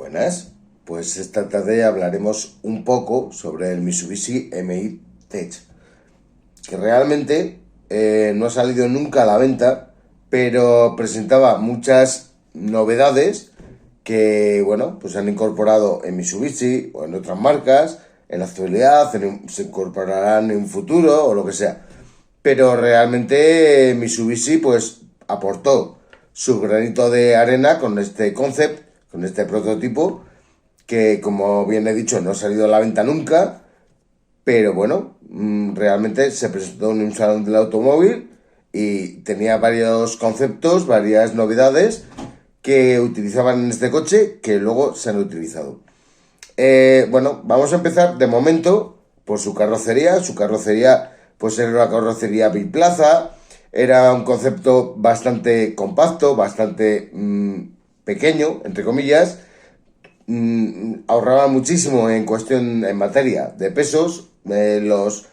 Buenas, pues esta tarde hablaremos un poco sobre el Mitsubishi MI Tech, que realmente no ha salido nunca a la venta, pero presentaba muchas novedades que, bueno, pues se han incorporado en Mitsubishi o en otras marcas, en la actualidad, se incorporarán en un futuro o lo que sea. Pero realmente Mitsubishi pues aportó su granito de arena con este concept, con este prototipo, que como bien he dicho no ha salido a la venta nunca, pero bueno, realmente se presentó en un salón del automóvil y tenía varios conceptos, varias novedades que utilizaban en este coche que luego se han utilizado. Bueno, vamos a empezar de momento por su carrocería. Su carrocería pues era una carrocería biplaza, era un concepto bastante compacto, bastante pequeño, entre comillas. Ahorraba muchísimo en materia de pesos. Los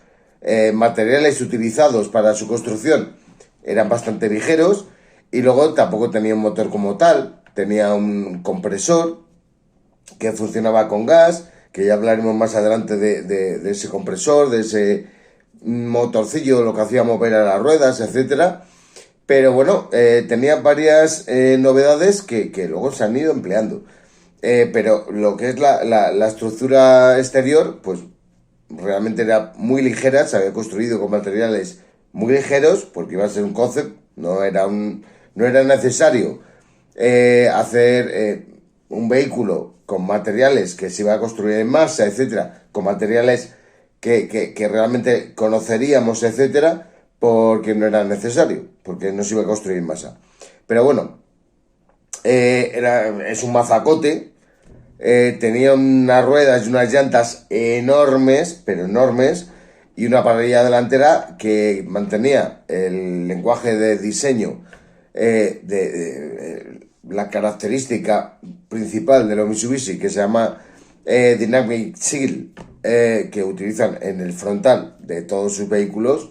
materiales utilizados para su construcción eran bastante ligeros y luego tampoco tenía un motor como tal, tenía un compresor que funcionaba con gas, que ya hablaremos más adelante de ese compresor, de ese motorcillo, lo que hacía mover a las ruedas, etcétera. Pero bueno, tenía varias novedades que luego se han ido empleando. Pero lo que es la estructura exterior, pues realmente era muy ligera, se había construido con materiales muy ligeros, porque iba a ser un concept, no era necesario hacer un vehículo con materiales que se iba a construir en masa, etcétera, con materiales que realmente conoceríamos, etcétera, porque no era necesario, porque no se iba a construir en masa. Pero bueno, es un mazacote. Tenía unas ruedas y unas llantas enormes, pero enormes, y una parrilla delantera que mantenía el lenguaje de diseño la característica principal de los Mitsubishi, que se llama Dynamic Shield, que utilizan en el frontal de todos sus vehículos,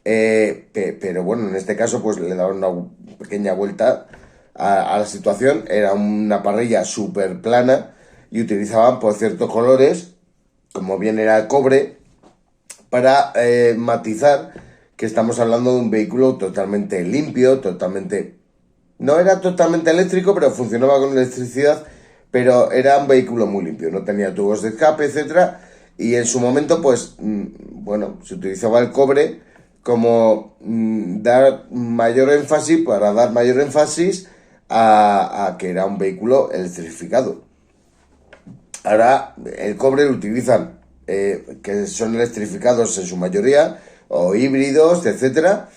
pero bueno, en este caso pues le daban una pequeña vuelta a la situación. Era una parrilla súper plana y utilizaban por ciertos colores, como bien era el cobre, para matizar que estamos hablando de un vehículo totalmente limpio, totalmente... No era totalmente eléctrico, pero funcionaba con electricidad, pero era un vehículo muy limpio, no tenía tubos de escape, etcétera. Y en su momento, pues, bueno, se utilizaba el cobre como dar mayor énfasis, para dar mayor énfasis a que era un vehículo electrificado. Ahora el cobre lo utilizan, que son electrificados en su mayoría, o híbridos, etcétera.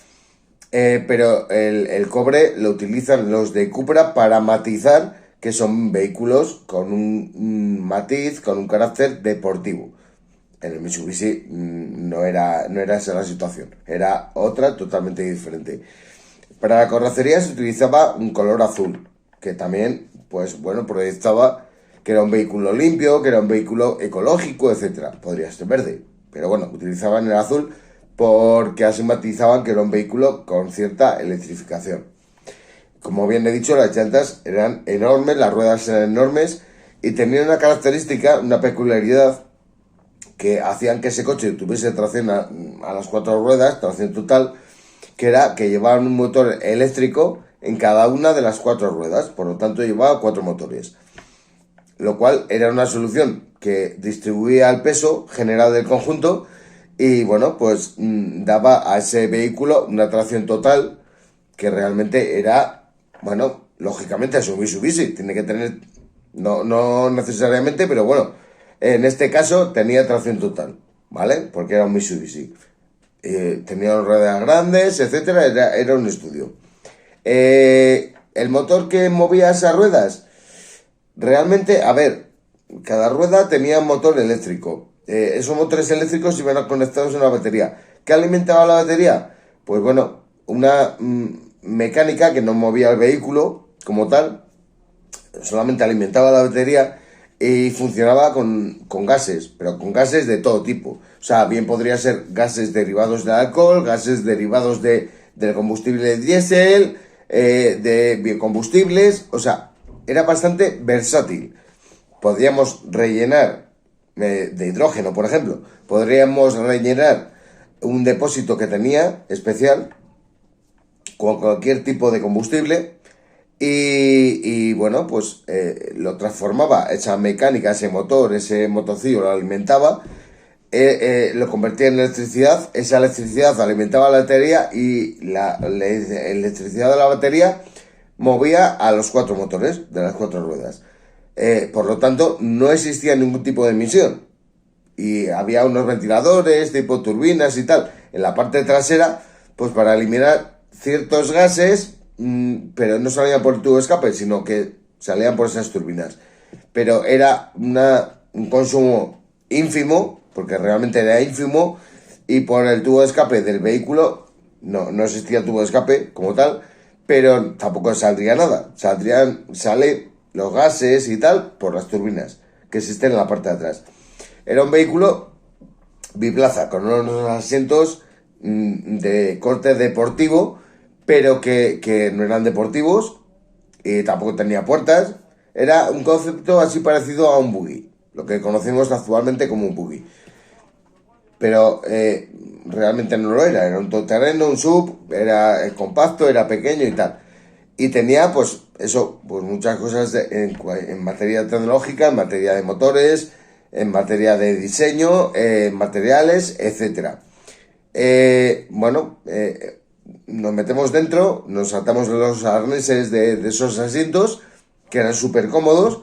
Pero el cobre lo utilizan los de Cupra para matizar que son vehículos con un matiz, con un carácter deportivo. En el Mitsubishi no era esa la situación, era otra totalmente diferente. Para la carrocería se utilizaba un color azul, que también, pues bueno, proyectaba que era un vehículo limpio, que era un vehículo ecológico, etcétera. Podría ser verde, pero bueno, utilizaban el azul porque así matizaban que era un vehículo con cierta electrificación. Como bien he dicho, las llantas eran enormes, las ruedas eran enormes y tenían una característica, una peculiaridad, que hacían que ese coche tuviese tracción a las cuatro ruedas, tracción total, que era que llevaban un motor eléctrico en cada una de las cuatro ruedas, por lo tanto llevaba cuatro motores, lo cual era una solución que distribuía el peso general del conjunto y bueno, pues daba a ese vehículo una tracción total que realmente era, bueno, lógicamente es un Mitsubishi, tiene que tener, no necesariamente, pero bueno, en este caso tenía tracción total, ¿vale? Porque era un Mitsubishi. Tenía ruedas grandes, etcétera, era un estudio. El motor que movía esas ruedas, realmente, a ver, cada rueda tenía un motor eléctrico. Esos motores eléctricos iban conectados a una batería. ¿Qué alimentaba la batería? Pues bueno, una mecánica que no movía el vehículo como tal, solamente alimentaba la batería y funcionaba con gases, pero con gases de todo tipo. O sea, bien podría ser gases derivados del alcohol, gases derivados del combustible diésel, de biocombustibles, o sea, era bastante versátil. podríamos rellenar de hidrógeno, por ejemplo, podríamos rellenar un depósito que tenía especial con cualquier tipo de combustible y bueno, pues lo transformaba, esa mecánica, ese motor, ese motocillo lo alimentaba, lo convertía en electricidad, esa electricidad alimentaba la batería y la electricidad de la batería movía a los 4 motores de las 4 ruedas. Por lo tanto, no existía ningún tipo de emisión. Y había unos ventiladores, tipo turbinas y tal, en la parte trasera, pues para eliminar ciertos gases, pero no salían por el tubo de escape, sino que salían por esas turbinas. Pero era un consumo ínfimo, porque realmente era ínfimo, y por el tubo de escape del vehículo no existía tubo de escape como tal, pero tampoco saldría nada. Sale los gases y tal por las turbinas que existen en la parte de atrás. Era un vehículo biplaza, con unos asientos de corte deportivo, pero que no eran deportivos y tampoco tenía puertas. Era un concepto así parecido a un buggy, lo que conocemos actualmente como un buggy. Pero realmente no lo era un todoterreno, un sub, era compacto, era pequeño y tal. Y tenía, pues, eso, pues muchas cosas en materia tecnológica, en materia de motores, en materia de diseño, materiales, etcétera. Bueno, nos metemos dentro, nos atamos los arneses de esos asientos, que eran súper cómodos.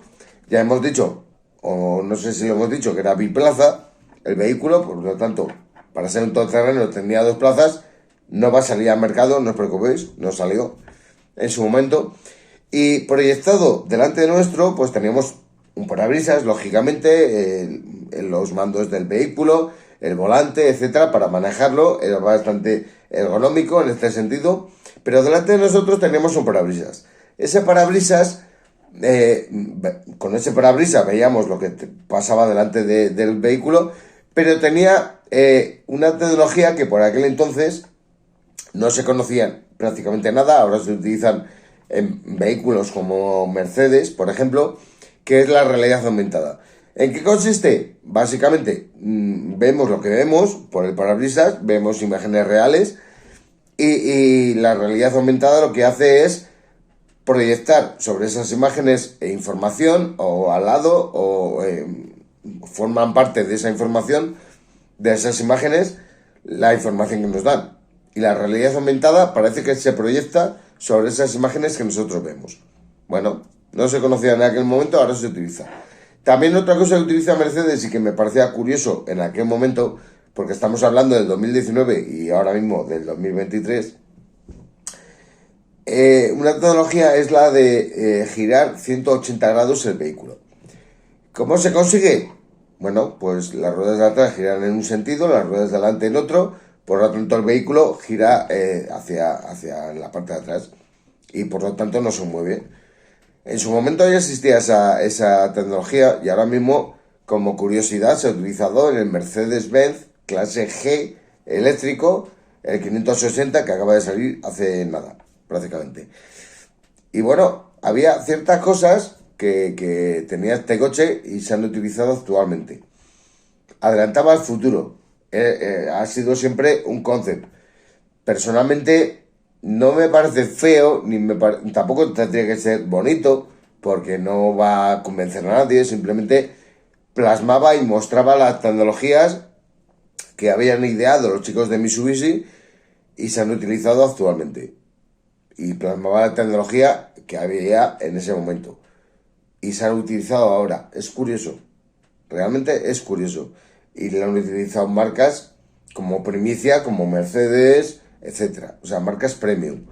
Ya hemos dicho, o no sé si lo hemos dicho, que era biplaza el vehículo, por lo tanto, para ser un todoterreno tenía 2 plazas. No va a salir al mercado, no os preocupéis, no salió en su momento. Y proyectado delante de nuestro, pues teníamos un parabrisas, lógicamente, en los mandos del vehículo, el volante, etcétera, para manejarlo. Era bastante ergonómico en este sentido. Pero delante de nosotros teníamos un parabrisas. Ese parabrisas, con ese parabrisas veíamos lo que pasaba delante del vehículo, pero tenía una tecnología que por aquel entonces no se conocían prácticamente nada. Ahora se utilizan en vehículos como Mercedes, por ejemplo, que es la realidad aumentada. ¿En qué consiste? Básicamente, vemos lo que vemos por el parabrisas, vemos imágenes reales y la realidad aumentada lo que hace es proyectar sobre esas imágenes información o al lado o forman parte de esa información, de esas imágenes, la información que nos dan. Y la realidad aumentada parece que se proyecta sobre esas imágenes que nosotros vemos. Bueno, no se conocía en aquel momento, ahora se utiliza. También otra cosa que utiliza Mercedes y que me parecía curioso en aquel momento, porque estamos hablando del 2019 y ahora mismo del 2023, una tecnología es la de girar 180 grados el vehículo. ¿Cómo se consigue? Bueno, pues las ruedas de atrás giran en un sentido, las ruedas de delante en otro, por lo tanto el vehículo gira hacia la parte de atrás y por lo tanto no se mueve. En su momento ya existía esa tecnología y ahora mismo, como curiosidad, se ha utilizado en el Mercedes-Benz clase G eléctrico, el 560, que acaba de salir hace nada, prácticamente. Y bueno, había ciertas cosas que tenía este coche y se han utilizado actualmente. Adelantaba al futuro. Ha sido siempre un concept. Personalmente no me parece feo, tampoco tendría que ser bonito, porque no va a convencer a nadie, simplemente plasmaba y mostraba las tecnologías que habían ideado los chicos de Mitsubishi y se han utilizado actualmente. Y plasmaba la tecnología que había en ese momento. Y se han utilizado ahora. Es curioso. Realmente es curioso. Y le han utilizado marcas como Primicia, como Mercedes, etcétera. O sea, marcas premium.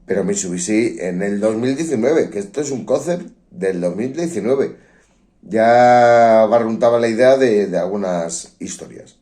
Pero Mitsubishi en el 2019, que esto es un concept del 2019, ya barruntaba la idea de algunas historias.